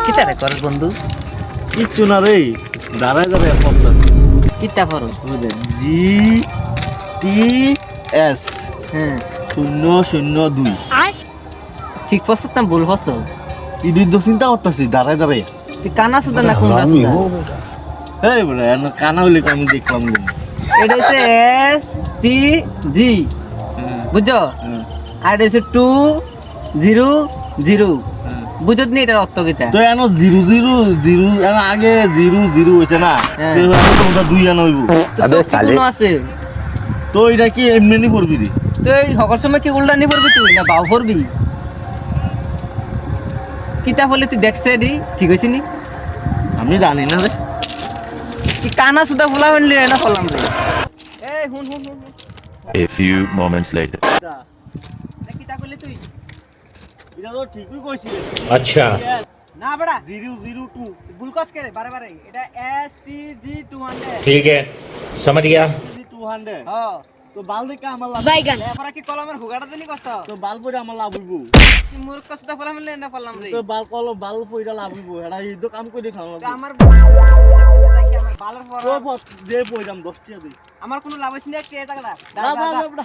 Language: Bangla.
কিতা রে করস বন্ধু? কিচ্ছু না রে, দাঁড়ায় দাঁড়ায় পড়তাম। কিতা পড়ো? জি টি এস হ্যাঁ 002 ঠিক পড়ছ না ভুল পড়ছ? এই দুই তো চিন্তা করতেছি দাঁড়ায় দাঁড়ায়। তুই কানা সুদা না কোনটা সুদা? এই বলে কানা হইলে তো আমি দেখলাম না। এটা হচ্ছে এস টি জি, বুঝছো? আর এটা হচ্ছে 200 বুঝত নি এটার অর্থ কিতা? তো এনো 000 এনো আগে 00 হইছে না, হ্যাঁ। তো এখন তোমরা দুই আনো হইব। তো চোখ কি কোনো আছে? তো এটা কি এমনি নি পড়বি রে? তুই সকল সময় কি উল্টা নি পড়বি তুই না বাউ পড়বি? কিতা বলে তুই দেখছে দি ঠিক হইছে নি? আমি জানি না রে। কি কানা সুদা ফুলা বানলি না ফলাম রে? এই হুন হুন হুন হুন। A few moments later. এ কিতা কইলি তুই? এটা তো ঠিকই কইছিস। अच्छा না বড়া 002 ভুল কস করে বারে বারে এটা এস টি জি 200 ठीक है समझ गया 200 হ্যাঁ তো বাল দেখে আমার লাভ। এরপরে কি কলমের হুগাটা দিলি কস? তো বাল পড়ে আমার লাভ হইব। কি মূর্খ সুদা ফুলা বানলি না ফলাম রে? তো বাল পড়ে লাভ হইব, এটা এই তো কাম করে খাওয়া তো লাগবে। আমার আমার বালের পর তো পথ দিয়ে পড়াম 10 টাকা দিই। আমার কোনো লাভ হইছে না কে টাকাটা না না না